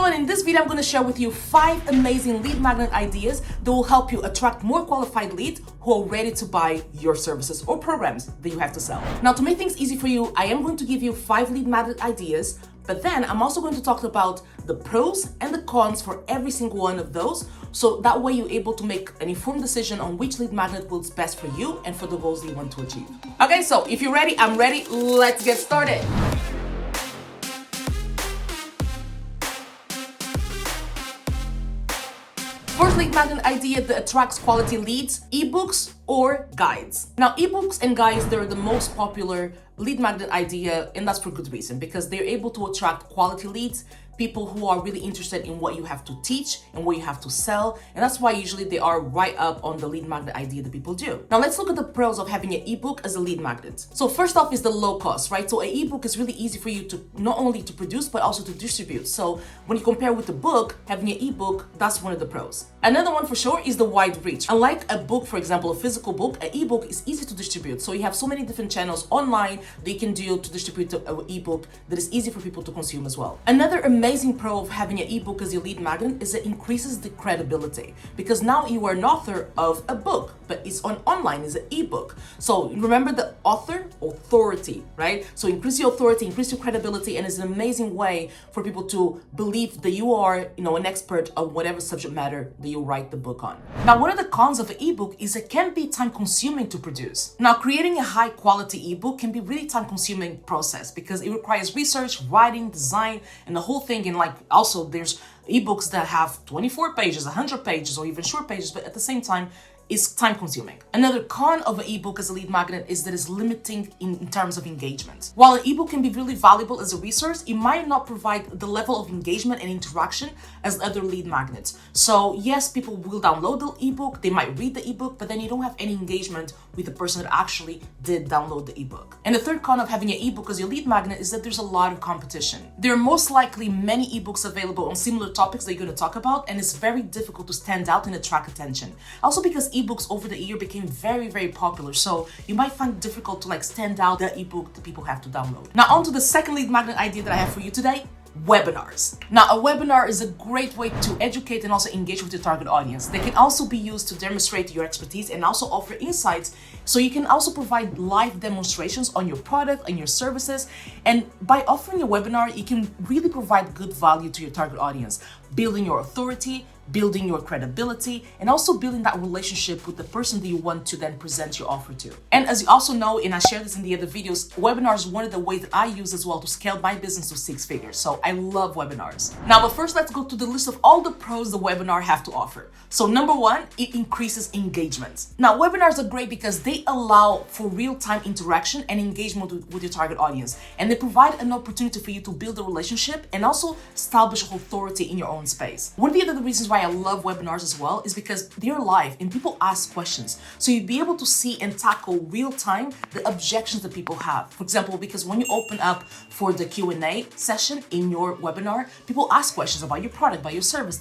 and in this video, I'm going to share with you 5 amazing lead magnet ideas that will help you attract more qualified leads who are ready to buy your services or programs that you have to sell. Now, to make things easy for you, I am going to give you 5 lead magnet ideas, but then I'm also going to talk about the pros and the cons for every single one of those, so that way you're able to make an informed decision on which lead magnet works best for you and for the goals that you want to achieve. Okay, so if you're ready, I'm ready. Let's get started. First lead magnet idea that attracts quality leads: ebooks or guides. Now, ebooks and guides, they're the most popular lead magnet idea, and that's for good reason, because they're able to attract quality leads, people who are really interested in what you have to teach and what you have to sell, and that's why usually they are right up on the lead magnet idea that people do. Now let's look at the pros of having an ebook as a lead magnet. So first off is the low cost, right? So an ebook is really easy for you to not only to produce but also to distribute. So when you compare with the book, having an ebook, that's one of the pros. Another one for sure is the wide reach. Unlike a book, for example, a physical book, an ebook is easy to distribute. So you have so many different channels online that you can do to distribute an ebook that is easy for people to consume as well. Another amazing pro of having an ebook as your lead magnet is it increases the credibility, because now you are an author of a book, but it's online, it's an ebook. So remember the authority, right? So increase your authority, increase your credibility, and it's an amazing way for people to believe that you are, an expert of whatever subject matter that you write the book on. Now, one of the cons of an ebook is it can be time consuming to produce. Now, creating a high quality ebook can be really time consuming process because it requires research, writing, design, and the whole thing. And also there's ebooks that have 24 pages, 100 pages, or even short pages, but at the same time, is time consuming. Another con of an ebook as a lead magnet is that it's limiting in terms of engagement. While an ebook can be really valuable as a resource, it might not provide the level of engagement and interaction as other lead magnets. So yes, people will download the ebook, they might read the ebook, but then you don't have any engagement with the person that actually did download the ebook. And the third con of having an ebook as your lead magnet is that there's a lot of competition. There are most likely many ebooks available on similar topics that you're going to talk about, and it's very difficult to stand out and attract attention. Also because ebooks over the year became very, very popular, so you might find it difficult to stand out the ebook that people have to download. Now on to the second lead magnet idea that I have for you today: webinars. Now, a webinar is a great way to educate and also engage with your target audience. They can also be used to demonstrate your expertise and also offer insights. So you can also provide live demonstrations on your product and your services. And by offering a webinar, you can really provide good value to your target audience, building your authority, building your credibility, and also building that relationship with the person that you want to then present your offer to. And as you also know, and I share this in the other videos, webinars is one of the ways that I use as well to scale my business to 6 figures. So I love webinars. Now, but first let's go to the list of all the pros the webinar have to offer. So number 1, it increases engagement. Now, webinars are great because they allow for real-time interaction and engagement with your target audience. And they provide an opportunity for you to build a relationship and also establish authority in your own space. One of the other reasons why I love webinars as well is because they're live and people ask questions. So you'd be able to see and tackle real time the objections that people have. For example, because when you open up for the Q&A session in your webinar, people ask questions about your product, about your service.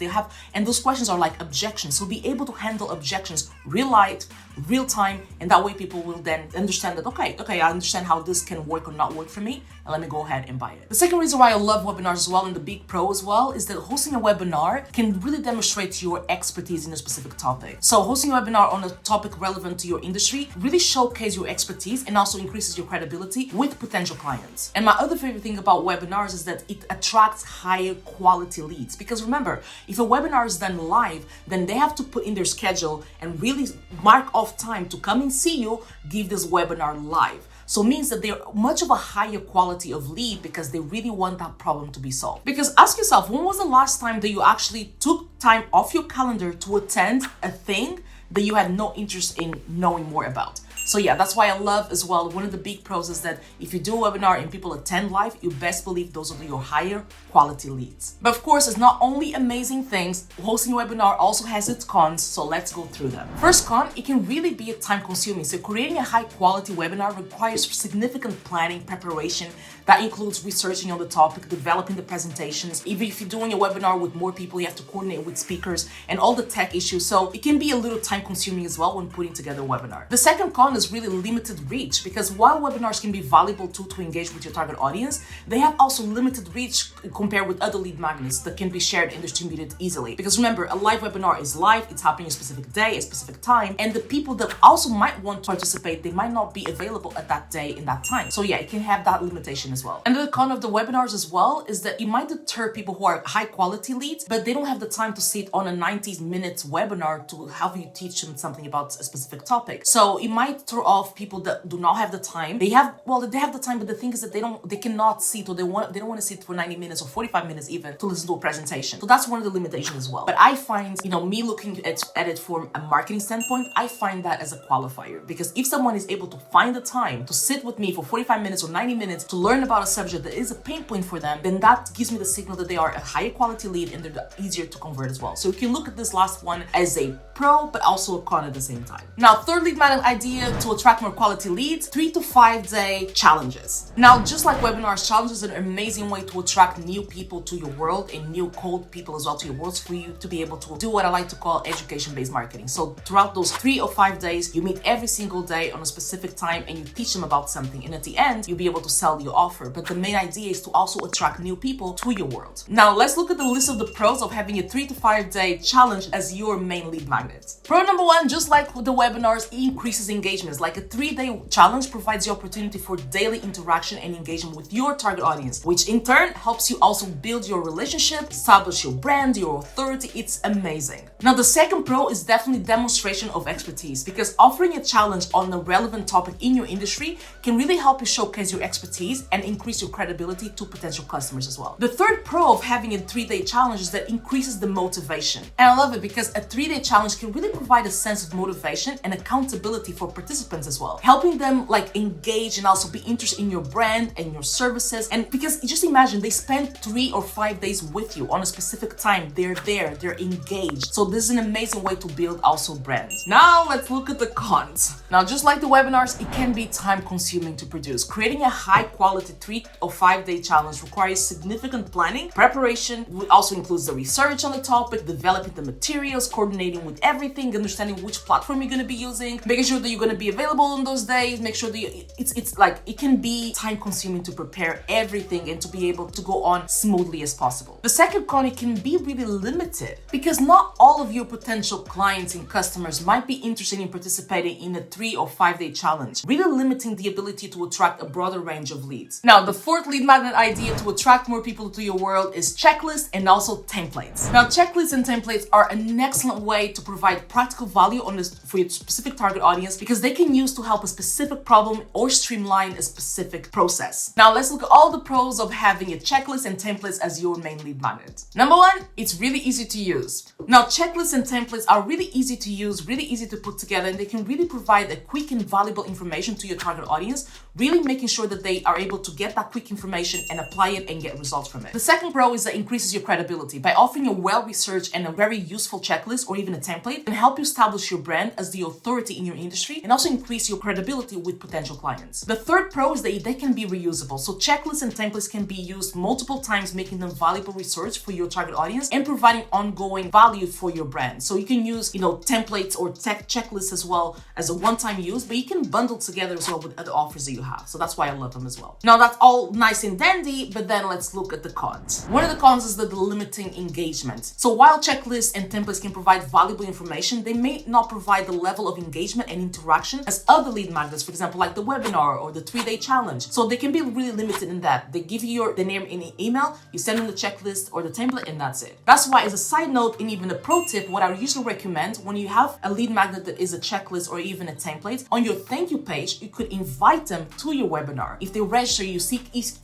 And those questions are like objections. So be able to handle objections real time, and that way people will then understand that, okay, I understand how this can work or not work for me, and let me go ahead and buy it. The second reason why I love webinars as well, and the big pro as well, is that hosting a webinar can really demonstrate your expertise in a specific topic. So hosting a webinar on a topic relevant to your industry really showcases your expertise and also increases your credibility with potential clients. And my other favorite thing about webinars is that it attracts higher quality leads. Because remember, if a webinar is done live, then they have to put in their schedule and really mark off time to come and see you give this webinar live. So it means that they're much of a higher quality of lead because they really want that problem to be solved. Because ask yourself, when was the last time that you actually took time off your calendar to attend a thing that you had no interest in knowing more about? So yeah, that's why I love as well, one of the big pros is that if you do a webinar and people attend live, you best believe those are your higher quality leads. But of course, it's not only amazing things, hosting a webinar also has its cons, so let's go through them. First con, it can really be time consuming. So creating a high quality webinar requires significant planning, preparation, That includes researching on the topic, developing the presentations. Even if you're doing a webinar with more people, you have to coordinate with speakers and all the tech issues. So it can be a little time consuming as well when putting together a webinar. The second con is really limited reach, because while webinars can be valuable tool to engage with your target audience, they have also limited reach compared with other lead magnets that can be shared and distributed easily. Because remember, a live webinar is live, it's happening a specific day, a specific time, and the people that also might want to participate, they might not be available at that day in that time. So yeah, it can have that limitation as well. Another con of the webinars as well is that it might deter people who are high quality leads, but they don't have the time to sit on a 90-minute webinar to have you teach them something about a specific topic. So it might throw off people that do not have the time. They have the time, but the thing is that they cannot sit, or they don't want to sit for 90 minutes or 45 minutes even to listen to a presentation. So that's one of the limitations as well. But I find, me looking at it from a marketing standpoint, I find that as a qualifier, because if someone is able to find the time to sit with me for 45 minutes or 90 minutes to learn about a subject that is a pain point for them, then that gives me the signal that they are a higher quality lead and they're easier to convert as well. So you can look at this last one as a pro, but also a con at the same time. Now, third lead magnet idea to attract more quality leads, 3 to 5 day challenges. Now, just like webinars, challenges are an amazing way to attract new people to your world and new cold people as well to your world, for you to be able to do what I like to call education-based marketing. So throughout those 3 or 5 days, you meet every single day on a specific time and you teach them about something. And at the end, you'll be able to sell your offer. But the main idea is to also attract new people to your world. Now, let's look at the list of the pros of having a 3 to 5 day challenge as your main lead magnet. Pro number 1, just like with the webinars, it increases engagements. Like a 3-day challenge provides the opportunity for daily interaction and engagement with your target audience, which in turn helps you also build your relationship, establish your brand, your authority. It's amazing. Now, the second pro is definitely demonstration of expertise, because offering a challenge on a relevant topic in your industry can really help you showcase your expertise and increase your credibility to potential customers as well. The third pro of having a 3-day challenge is that increases the motivation. And I love it because a 3-day challenge can really provide a sense of motivation and accountability for participants as well, helping them engage and also be interested in your brand and your services. And because just imagine, they spend 3 or 5 days with you on a specific time. They're there, they're engaged. So this is an amazing way to build also brands. Now let's look at the cons. Now, just like the webinars, it can be time consuming to produce. Creating a high quality 3 or 5 day challenge requires significant planning. Preparation also includes the research on the topic, developing the materials, coordinating with everything, understanding which platform you're going to be using, making sure that you're going to be available on those days, make sure that it can be time consuming to prepare everything and to be able to go on smoothly as possible. The second con, it can be really limited, because not all of your potential clients and customers might be interested in participating in a 3 or 5 day challenge, really limiting the ability to attract a broader range of leads. Now, the fourth lead magnet idea to attract more people to your world is checklists and also templates. Now, checklists and templates are an excellent way to provide practical value for your specific target audience, because they can use to help a specific problem or streamline a specific process. Now, let's look at all the pros of having a checklist and templates as your main lead magnet. Number 1, it's really easy to use. Now, checklists and templates are really easy to use, really easy to put together, and they can really provide a quick and valuable information to your target audience, really making sure that they are able to get that quick information and apply it and get results from it. The second pro is that it increases your credibility. By offering a well-researched and a very useful checklist or even a template, it can help you establish your brand as the authority in your industry and also increase your credibility with potential clients. The third pro is that they can be reusable. So checklists and templates can be used multiple times, making them valuable research for your target audience and providing ongoing value for your brand. So you can use, templates or checklists as well as a one-time use, but you can bundle together as well with other offers that you have. So that's why I love them as well. Now, that's all nice and dandy, but then let's look at the cons. One of the cons is the limiting engagement. So while checklists and templates can provide valuable information, they may not provide the level of engagement and interaction as other lead magnets, for example, like the webinar or the 3-day challenge. So they can be really limited in that. They give you the name in an email, you send them the checklist or the template, and that's it. That's why, as a side note and even a pro tip, what I usually recommend when you have a lead magnet that is a checklist or even a template, on your thank you page, you could invite them to your webinar. If they register, you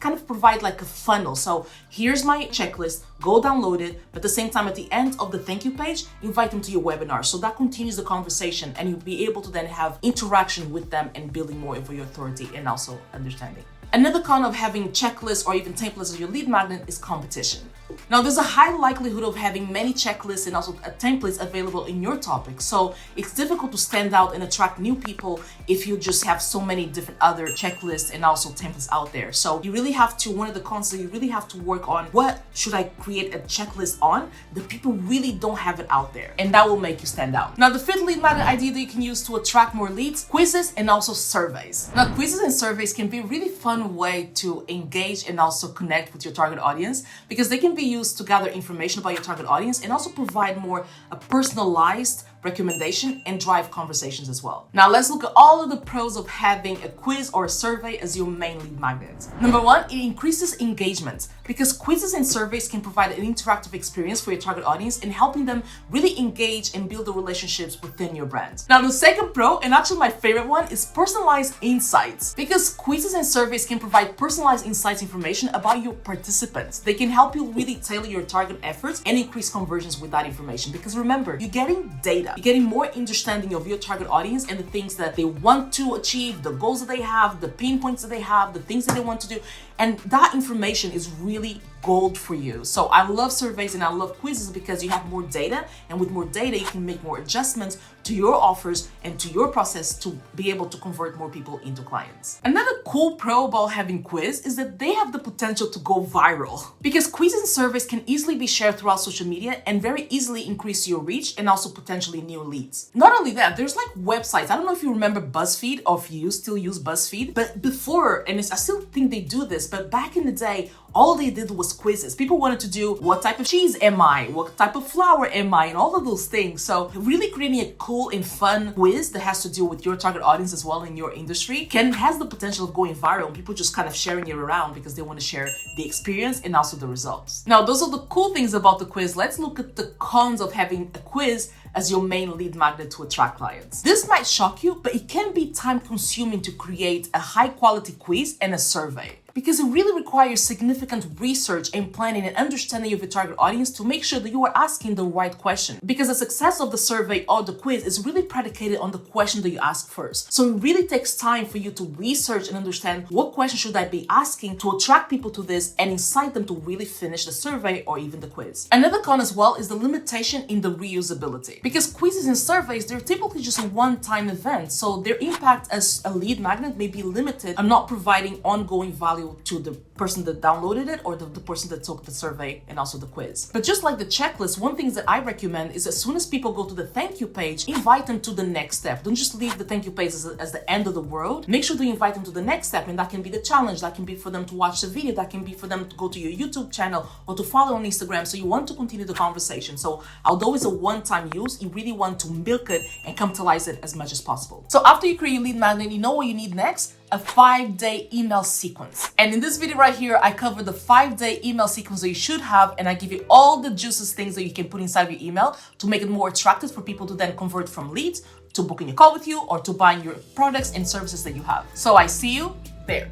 kind of provide like a funnel. So here's my checklist, go download it, but at the same time, at the end of the thank you page, invite them to your webinar. So that continues the conversation and you'll be able to then have interaction with them and building more of your authority and also understanding. Another con of having checklists or even templates as your lead magnet is competition. Now, there's a high likelihood of having many checklists and also templates available in your topic. So it's difficult to stand out and attract new people if you just have so many different other checklists and also templates out there. So you really have to, one of the concepts, you really have to work on what should I create a checklist on that people really don't have it out there. And that will make you stand out. Now, the fifth lead magnet idea that you can use to attract more leads, quizzes and also surveys. Now, quizzes and surveys can be a really fun way to engage and also connect with your target audience because they can be used to gather information about your target audience and also provide more a personalized recommendation and drive conversations as well. Now let's look at all of the pros of having a quiz or a survey as your main lead magnet. Number one, it increases engagement because quizzes and surveys can provide an interactive experience for your target audience in helping them really engage and build the relationships within your brand. Now the second pro, and actually my favorite one, is personalized insights because quizzes and surveys can provide personalized insights information about your participants. They can help you really tailor your target efforts and increase conversions with that information because remember, you're getting data. You're getting more understanding of your target audience and the things that they want to achieve, the goals that they have, the pain points that they have, the things that they want to do. And that information is really gold for you. So I love surveys and I love quizzes because you have more data, and with more data, you can make more adjustments to your offers and to your process to be able to convert more people into clients. Another cool pro about having quiz is that they have the potential to go viral because quizzes and surveys can easily be shared throughout social media and very easily increase your reach and also potentially new leads. Not only that, there's like websites. I don't know if you remember BuzzFeed or if you still use BuzzFeed, but before, and I still think they do this, but back in the day, all they did was quizzes. People wanted to do what type of cheese am I, what type of flour am I, and all of those things. So really creating a cool and fun quiz that has to do with your target audience as well in your industry has the potential of going viral and people just kind of sharing it around because they want to share the experience and also the results. Now, those are the cool things about the quiz. Let's look at the cons of having a quiz as your main lead magnet to attract clients. This might shock you, but it can be time consuming to create a high quality quiz and a survey, because it really requires significant research and planning and understanding of your target audience to make sure that you are asking the right question. Because the success of the survey or the quiz is really predicated on the question that you ask first. So it really takes time for you to research and understand what question should I be asking to attract people to this and incite them to really finish the survey or even the quiz. Another con as well is the limitation in the reusability. Because quizzes and surveys, they're typically just a one-time event. So their impact as a lead magnet may be limited and not providing ongoing value to the person that downloaded it or the person that took the survey and also the quiz. But just like the checklist, one thing that I recommend is as soon as people go to the thank you page, invite them to the next step. Don't just leave the thank you page as the end of the world. Make sure to invite them to the next step, and that can be the challenge, that can be for them to watch the video, that can be for them to go to your YouTube channel or to follow on Instagram. So you want to continue the conversation. So although it's a one-time use, you really want to milk it and capitalize it as much as possible. So after you create your lead magnet, you know what you need next? A 5-day email sequence. And in this video right here, I cover the 5-day email sequence that you should have, and I give you all the juiciest things that you can put inside your email to make it more attractive for people to then convert from leads to booking a call with you or to buying your products and services that you have. So I see you there.